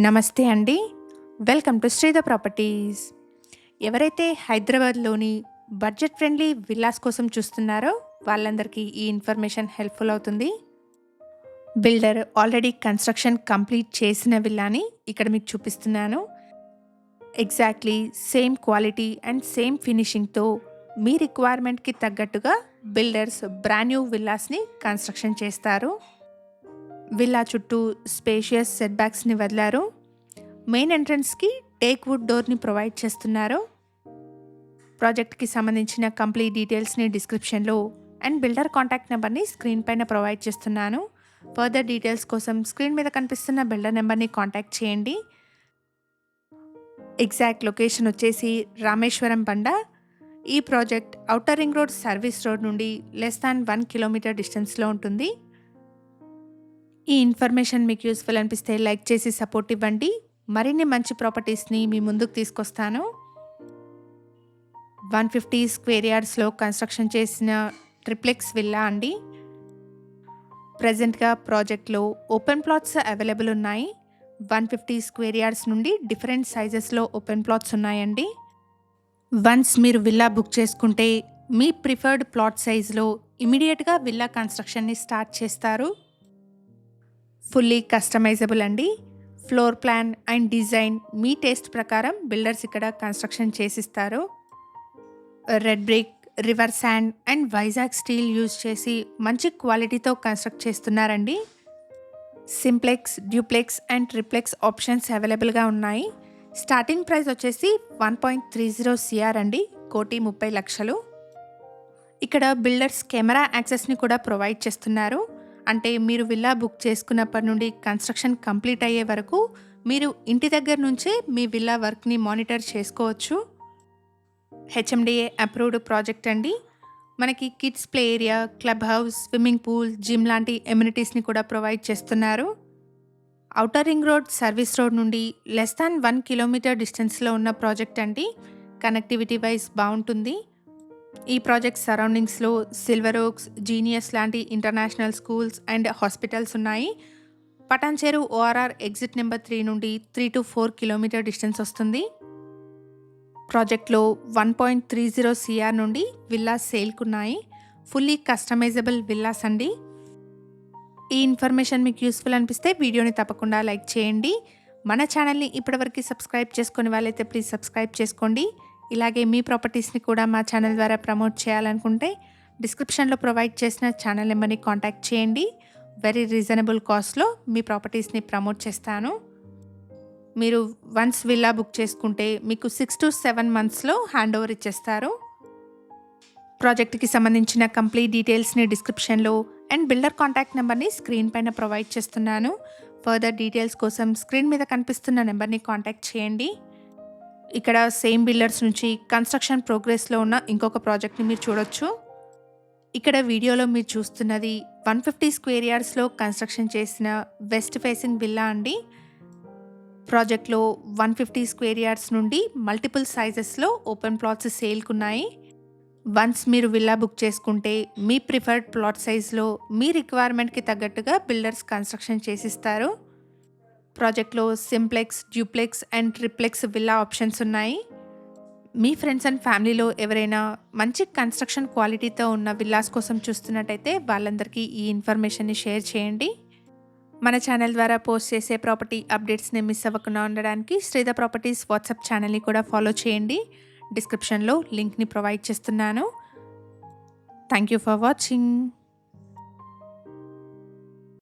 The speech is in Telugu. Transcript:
నమస్తే అండి. Welcome to Sridhar properties. ఎవరైతే హైదరాబాద్‌లోని బడ్జెట్ ఫ్రెండ్లీ విల్లాస్ కోసం చూస్తున్నారో వాళ్ళందరికీ ఈ ఇన్ఫర్మేషన్ హెల్ప్‌ఫుల్ అవుతుంది. బిల్డర్ ఆల్రెడీ కన్‌స్ట్రక్షన్ కంప్లీట్ చేసిన విల్లాని ఇక్కడ మీకు చూపిస్తున్నాను. Exactly same quality and same ఫినిషింగ్‌తో మీ రిక్వైర్మెంట్‌కి తగ్గట్టుగా బిల్డర్స్ బ్రాండ్ న్యూ విల్లాస్‌ని కన్‌స్ట్రక్షన్ చేస్తారు. విల్లా చుట్టూ స్పేషియస్ సెట్ బ్యాక్స్ని వదిలారు. మెయిన్ ఎంట్రన్స్కి టేక్ వుడ్ డోర్ని ప్రొవైడ్ చేస్తున్నారు. ప్రాజెక్ట్కి సంబంధించిన కంప్లీట్ డీటెయిల్స్ని డిస్క్రిప్షన్లో అండ్ బిల్డర్ కాంటాక్ట్ నెంబర్ని స్క్రీన్ పైన ప్రొవైడ్ చేస్తున్నాను. ఫర్దర్ డీటెయిల్స్ కోసం స్క్రీన్ మీద కనిపిస్తున్న బిల్డర్ నెంబర్ని కాంటాక్ట్ చేయండి. ఎగ్జాక్ట్ లొకేషన్ వచ్చేసి రామేశ్వరం బండ. ఈ project outer ring road service road నుండి లెస్ దాన్ 1 కిలోమీటర్ డిస్టెన్స్లో ఉంటుంది. ఈ ఇన్ఫర్మేషన్ మీకు యూస్ఫుల్ అనిపిస్తే లైక్ చేసి సపోర్ట్ ఇవ్వండి. మరిన్ని మంచి ప్రాపర్టీస్ని మీ ముందుకు తీసుకొస్తాను. 150 స్క్వేర్ యార్డ్స్లో కన్స్ట్రక్షన్ చేసిన ట్రిప్లెక్స్ విల్లా అండి. ప్రజెంట్గా ప్రాజెక్ట్లో ఓపెన్ ప్లాట్స్ అవైలబుల్ ఉన్నాయి. 150 స్క్వేర్ యార్డ్స్ నుండి డిఫరెంట్ సైజెస్లో ఓపెన్ ప్లాట్స్ ఉన్నాయండి. వన్స్ మీరు విల్లా బుక్ చేసుకుంటే మీ ప్రిఫర్డ్ ప్లాట్ సైజ్లో ఇమీడియట్గా విల్లా కన్స్ట్రక్షన్ని స్టార్ట్ చేస్తారు. ఫుల్లీ కస్టమైజబుల్ అండి. Floor plan and design me taste ప్రకారం బిల్డర్స్ ఇక్కడ కన్స్ట్రక్షన్ చేసిస్తారు. Red brick, river sand and Vizag steel use చేసి మంచి క్వాలిటీతో కన్స్ట్రక్ట్ చేస్తున్నారండి. Simplex, duplex and triplex options అవైలబుల్గా ఉన్నాయి. స్టార్టింగ్ ప్రైస్ వచ్చేసి 1.30 CR అండి, 1,30,00,000. ఇక్కడ బిల్డర్స్ కెమెరా యాక్సెస్ని కూడా ప్రొవైడ్ చేస్తున్నారు. అంటే మీరు విల్లా బుక్ చేసుకున్నప్పటి నుండి కన్స్ట్రక్షన్ కంప్లీట్ అయ్యే వరకు మీరు ఇంటి దగ్గర నుంచే మీ విల్లా వర్క్ని మానిటర్ చేసుకోవచ్చు. HMDA అప్రూవ్డ్ ప్రాజెక్ట్ అండి. మనకి kids play area, club house, swimming pool, gym లాంటి ఎమ్యూనిటీస్ని కూడా ప్రొవైడ్ చేస్తున్నారు. Outer ring road service road నుండి లెస్ దాన్ 1 కిలోమీటర్ డిస్టెన్స్లో ఉన్న ప్రాజెక్ట్ అండి. కనెక్టివిటీ వైజ్ బాగుంటుంది. ఈ ప్రాజెక్ట్ సరౌండింగ్స్లో సిల్వర్ ఓక్స్, జీనియస్ లాంటి ఇంటర్నేషనల్ స్కూల్స్ అండ్ హాస్పిటల్స్ ఉన్నాయి. పటాన్చెరు ORR ఎగ్జిట్ నెంబర్ 3 నుండి 3 to 4 కిలోమీటర్ డిస్టెన్స్ వస్తుంది. ప్రాజెక్ట్లో 1.30 CR నుండి విల్లాస్ సేల్కున్నాయి. ఫుల్లీ కస్టమైజబుల్ విల్లాస్ అండి. ఈ ఇన్ఫర్మేషన్ మీకు యూస్ఫుల్ అనిపిస్తే వీడియోని తప్పకుండా లైక్ చేయండి. మన ఛానల్ని ఇప్పటివరకు సబ్స్క్రైబ్ చేసుకునే వాళ్ళైతే ప్లీజ్ సబ్స్క్రైబ్ చేసుకోండి. ఇలాగే మీ ప్రాపర్టీస్ని కూడా మా ఛానల్ ద్వారా ప్రమోట్ చేయాలనుకుంటే డిస్క్రిప్షన్లో ప్రొవైడ్ చేసిన ఛానల్ నెంబర్ని కాంటాక్ట్ చేయండి. వెరీ రీజనబుల్ కాస్ట్లో మీ ప్రాపర్టీస్ని ప్రమోట్ చేస్తాను. మీరు వన్స్ విల్లా బుక్ చేసుకుంటే మీకు 6 to 7 monthsలో హ్యాండ్ ఓవర్ ఇచ్చేస్తారు. ప్రాజెక్ట్కి సంబంధించిన కంప్లీట్ డీటెయిల్స్ని డిస్క్రిప్షన్లో అండ్ బిల్డర్ కాంటాక్ట్ నెంబర్ని స్క్రీన్ పైన ప్రొవైడ్ చేస్తున్నాను. ఫర్దర్ డీటెయిల్స్ కోసం స్క్రీన్ మీద కనిపిస్తున్న నెంబర్ని కాంటాక్ట్ చేయండి. ఇక్కడ సేమ్ బిల్డర్స్ నుంచి కన్స్ట్రక్షన్ ప్రోగ్రెస్లో ఉన్న ఇంకొక ప్రాజెక్ట్ని మీరు చూడొచ్చు. ఇక్కడ వీడియోలో మీరు చూస్తున్నది 150 స్క్వేర్ యార్డ్స్లో కన్స్ట్రక్షన్ చేసిన వెస్ట్ ఫేసింగ్ విల్లా అండి. ప్రాజెక్ట్లో 150 స్క్వేర్ యార్డ్స్ నుండి మల్టిపుల్ సైజెస్లో ఓపెన్ ప్లాట్స్ సేల్కున్నాయి. వన్స్ మీరు విల్లా బుక్ చేసుకుంటే మీ ప్రిఫర్డ్ ప్లాట్ సైజ్లో మీ రిక్వైర్మెంట్కి తగ్గట్టుగా బిల్డర్స్ కన్స్ట్రక్షన్ చేసిస్తారు. ప్రాజెక్ట్లో simplex, duplex and triplex villa options ఉన్నాయి. మీ ఫ్రెండ్స్ అండ్ ఫ్యామిలీలో ఎవరైనా మంచి కన్స్ట్రక్షన్ క్వాలిటీతో ఉన్న విల్లాస్ కోసం చూస్తున్నట్టయితే వాళ్ళందరికీ ఈ ఇన్ఫర్మేషన్ని షేర్ చేయండి. మన ఛానల్ ద్వారా పోస్ట్ చేసే ప్రాపర్టీ అప్డేట్స్ని మిస్ అవ్వకుండా ఉండడానికి శ్రీధర్ ప్రాపర్టీస్ వాట్సాప్ ఛానల్ని కూడా ఫాలో చేయండి. డిస్క్రిప్షన్లో లింక్ని ప్రొవైడ్ చేస్తున్నాను. Thank you for watching.